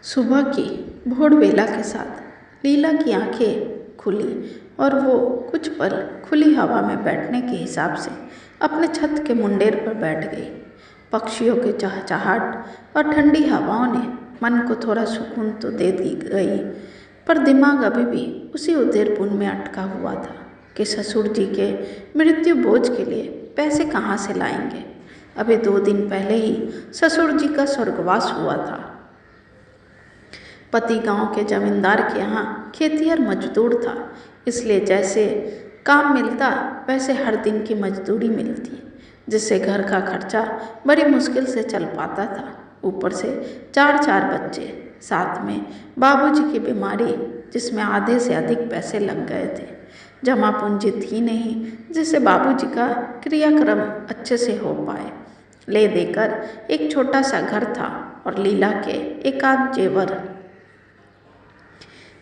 सुबह की भोर बेला के साथ लीला की आंखें खुली और वो कुछ पल खुली हवा में बैठने के हिसाब से अपने छत के मुंडेर पर बैठ गई। पक्षियों के चहचहाट और ठंडी हवाओं ने मन को थोड़ा सुकून तो दे दी गई, पर दिमाग अभी भी उसी उधेड़बुन में अटका हुआ था कि ससुर जी के मृत्यु भोज के लिए पैसे कहाँ से लाएंगे। अभी 2 दिन पहले ही ससुर जी का स्वर्गवास हुआ था। पति गांव के जमींदार के यहाँ खेतिहर मजदूर था, इसलिए जैसे काम मिलता वैसे हर दिन की मजदूरी मिलती, जिससे घर का खर्चा बड़ी मुश्किल से चल पाता था। ऊपर से 4 बच्चे, साथ में बाबूजी की बीमारी जिसमें आधे से अधिक पैसे लग गए थे। जमा पूंजी थी नहीं जिससे बाबूजी का क्रियाक्रम अच्छे से हो पाए। ले देकर एक छोटा सा घर था और लीला के एक आध जेवर।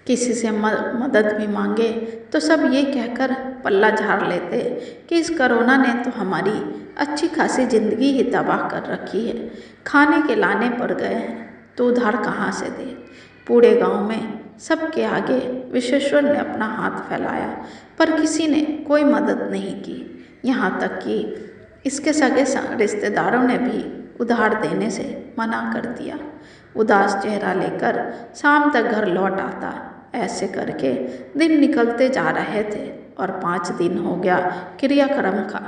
किसी से मदद भी मांगे तो सब ये कहकर पल्ला झाड़ लेते कि इस कोरोना ने तो हमारी अच्छी खासी ज़िंदगी ही तबाह कर रखी है, खाने के लाने पड़ गए हैं तो उधार कहाँ से दे। पूरे गांव में सबके आगे विश्वेश्वर ने अपना हाथ फैलाया, पर किसी ने कोई मदद नहीं की। यहाँ तक कि इसके सगे रिश्तेदारों ने भी उधार देने से मना कर दिया। उदास चेहरा लेकर शाम तक घर लौट आता। ऐसे करके दिन निकलते जा रहे थे और 5 दिन हो गया क्रियाक्रम का।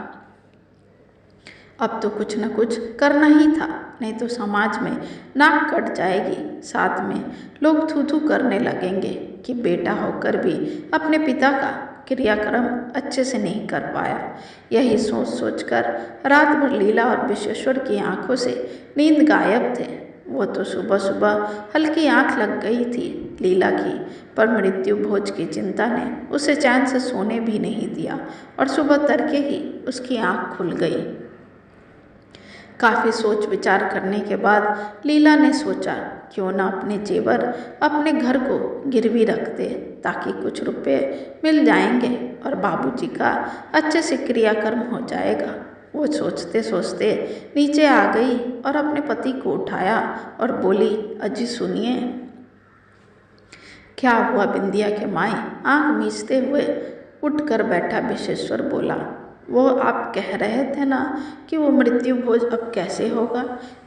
अब तो कुछ न कुछ करना ही था, नहीं तो समाज में नाक कट जाएगी। साथ में लोग थू थू करने लगेंगे कि बेटा होकर भी अपने पिता का क्रियाक्रम अच्छे से नहीं कर पाया। यही सोच सोचकर रात भर लीला और विश्वेश्वर की आंखों से नींद गायब थे। वो तो सुबह सुबह हल्की आंख लग गई थी लीला की, पर मृत्यु भोज की चिंता ने उसे चैन से सोने भी नहीं दिया और सुबह तड़के ही उसकी आंख खुल गई। काफ़ी सोच विचार करने के बाद लीला ने सोचा क्यों ना अपने जेवर अपने घर को गिरवी रख दे, ताकि कुछ रुपए मिल जाएंगे और बाबूजी का अच्छे से क्रियाक्रम हो जाएगा। वो सोचते सोचते नीचे आ गई और अपने पति को उठाया और बोली, अजी सुनिए। क्या हुआ बिंदिया के माई? आंख मीचते हुए उठकर बैठा विश्वेश्वर बोला, वो आप कह रहे थे ना कि वो मृत्यु भोज अब कैसे होगा,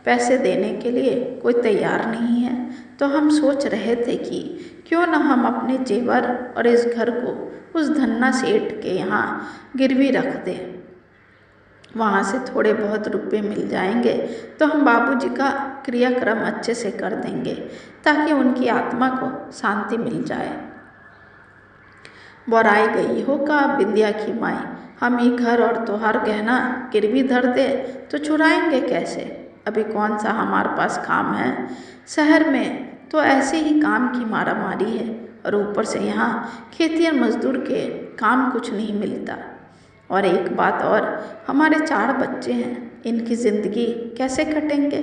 पैसे देने के लिए कोई तैयार नहीं है, तो हम सोच रहे थे कि क्यों न हम अपने जेवर और इस घर को उस धन्ना सेठ के यहाँ गिरवी रख दें। वहाँ से थोड़े बहुत रुपए मिल जाएंगे तो हम बाबूजी का क्रियाक्रम अच्छे से कर देंगे, ताकि उनकी आत्मा को शांति मिल जाए। बोराई गई हो का बिंदिया की माई, हम ही घर और त्योहार गहना गिरवी धर दे तो छुड़ाएंगे कैसे? अभी कौन सा हमारे पास काम है? शहर में तो ऐसे ही काम की मारामारी है और ऊपर से यहाँ खेतिहर मजदूर के काम कुछ नहीं मिलता। और एक बात और, हमारे 4 बच्चे हैं, इनकी ज़िंदगी कैसे कटेंगे?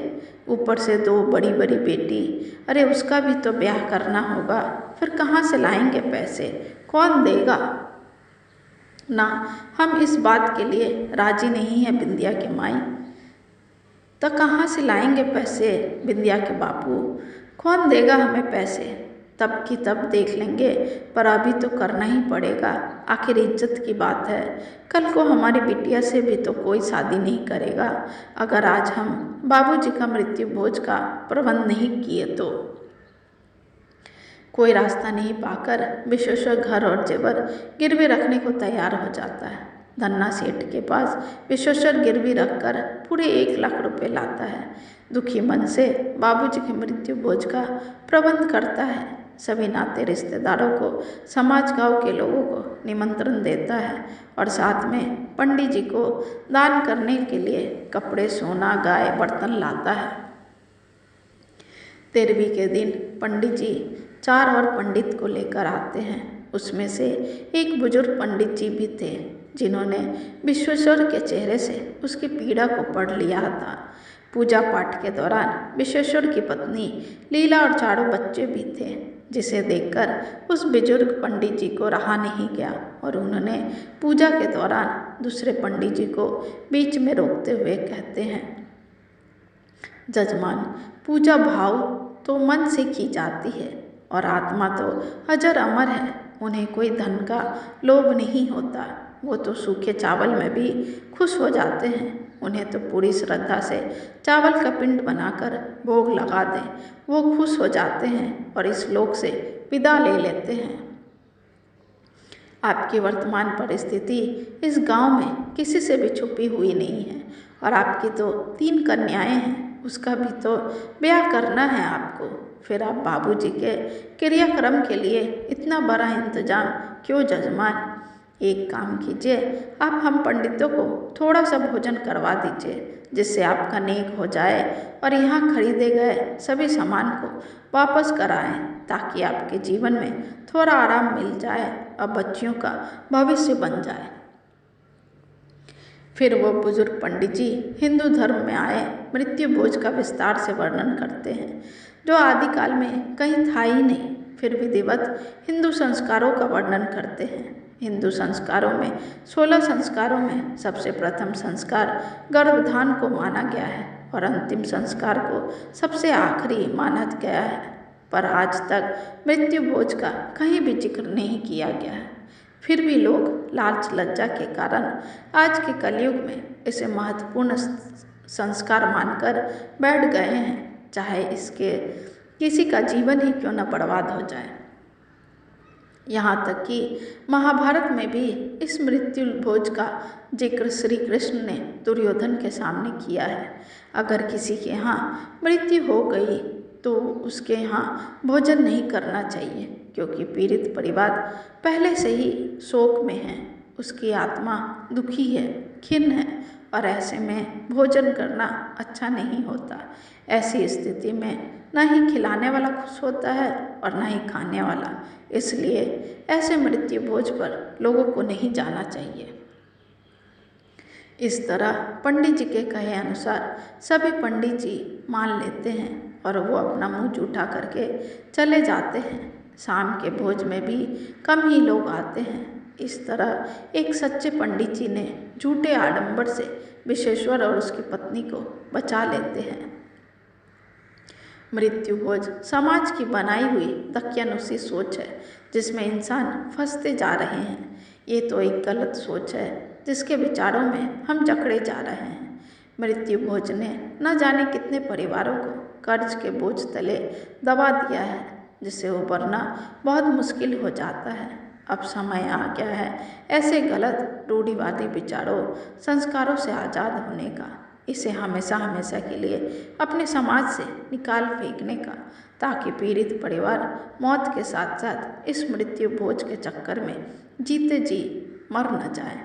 ऊपर से 2 बड़ी बड़ी बेटी, अरे उसका भी तो ब्याह करना होगा, फिर कहाँ से लाएंगे पैसे? कौन देगा? ना, हम इस बात के लिए राजी नहीं है बिंदिया के माई। तो कहाँ से लाएंगे पैसे बिंदिया के बापू? कौन देगा हमें पैसे? तब की तब देख लेंगे, पर अभी तो करना ही पड़ेगा, आखिर इज्जत की बात है। कल को हमारी बिटिया से भी तो कोई शादी नहीं करेगा अगर आज हम बाबूजी का मृत्यु भोज का प्रबंध नहीं किए तो। कोई रास्ता नहीं पाकर विश्वेश्वर घर और जेवर गिरवी रखने को तैयार हो जाता है। धन्ना सेठ के पास विश्वेश्वर गिरवी रखकर पूरे 1 लाख रुपए लाता है। दुखी मन से बाबूजी के मृत्यु भोज का प्रबंध करता है। सभी नाते रिश्तेदारों को, समाज गांव के लोगों को निमंत्रण देता है और साथ में पंडित जी को दान करने के लिए कपड़े, सोना, गाय, बर्तन लाता है। 13वीं के दिन पंडित जी 4 और पंडित को लेकर आते हैं। उसमें से एक बुजुर्ग पंडित जी भी थे जिन्होंने विश्वेश्वर के चेहरे से उसकी पीड़ा को पढ़ लिया था। पूजा पाठ के दौरान विश्वेश्वर की पत्नी लीला और 4 बच्चे भी थे, जिसे देखकर उस बुजुर्ग पंडित जी को रहा नहीं गया और उन्होंने पूजा के दौरान दूसरे पंडित जी को बीच में रोकते हुए कहते हैं, जजमान, पूजा भाव तो मन से की जाती है और आत्मा तो अजर अमर है। उन्हें कोई धन का लोभ नहीं होता। वो तो सूखे चावल में भी खुश हो जाते हैं। उन्हें तो पूरी श्रद्धा से चावल का पिंड बनाकर भोग लगा दें, वो खुश हो जाते हैं और इस लोक से विदा ले लेते हैं। आपकी वर्तमान परिस्थिति इस गांव में किसी से भी छुपी हुई नहीं है और आपकी तो 3 कन्याएं हैं, उसका भी तो ब्याह करना है आपको। फिर आप बाबूजी के क्रियाक्रम के लिए इतना बड़ा इंतजाम क्यों जजमान? एक काम कीजिए, आप हम पंडितों को थोड़ा सा भोजन करवा दीजिए जिससे आपका नेक हो जाए और यहाँ खरीदे गए सभी सामान को वापस कराएं ताकि आपके जीवन में थोड़ा आराम मिल जाए और बच्चियों का भविष्य बन जाए। फिर वो बुजुर्ग पंडित जी हिंदू धर्म में आए मृत्यु भोज का विस्तार से वर्णन करते हैं जो आदिकाल में कहीं था ही नहीं। फिर विधिवत हिंदू संस्कारों का वर्णन करते हैं। हिंदू संस्कारों में 16 संस्कारों में सबसे प्रथम संस्कार गर्भधान को माना गया है और अंतिम संस्कार को सबसे आखिरी माना गया है, पर आज तक मृत्यु भोज का कहीं भी जिक्र नहीं किया गया है। फिर भी लोग लालच लज्जा के कारण आज के कलयुग में इसे महत्वपूर्ण संस्कार मानकर बैठ गए हैं, चाहे इसके किसी का जीवन ही क्यों न बर्बाद हो जाए। यहाँ तक कि महाभारत में भी इस मृत्यु भोज का जिक्र श्री कृष्ण ने दुर्योधन के सामने किया है। अगर किसी के यहाँ मृत्यु हो गई तो उसके यहाँ भोजन नहीं करना चाहिए, क्योंकि पीड़ित परिवार पहले से ही शोक में है, उसकी आत्मा दुखी है, खिन्न है और ऐसे में भोजन करना अच्छा नहीं होता। ऐसी स्थिति में न ही खिलाने वाला खुश होता है और न ही खाने वाला, इसलिए ऐसे मृत्यु भोज पर लोगों को नहीं जाना चाहिए। इस तरह पंडित जी के कहे अनुसार सभी पंडित जी मान लेते हैं और वो अपना मुंह जूठा करके चले जाते हैं। शाम के भोज में भी कम ही लोग आते हैं। इस तरह एक सच्चे पंडित जी ने झूठे आडंबर से विश्वेश्वर और उसकी पत्नी को बचा लेते हैं। मृत्यु भोज समाज की बनाई हुई दकियानुसी सोच है जिसमें इंसान फंसते जा रहे हैं। ये तो एक गलत सोच है जिसके विचारों में हम जकड़े जा रहे हैं। मृत्यु भोज ने न जाने कितने परिवारों को कर्ज के बोझ तले दबा दिया है, जिससे उबरना बहुत मुश्किल हो जाता है। अब समय आ गया है ऐसे गलत रूढ़िवादी विचारों संस्कारों से आज़ाद होने का, इसे हमेशा हमेशा के लिए अपने समाज से निकाल फेंकने का, ताकि पीड़ित परिवार मौत के साथ साथ इस मृत्यु भोज के चक्कर में जीते जी मर न जाए।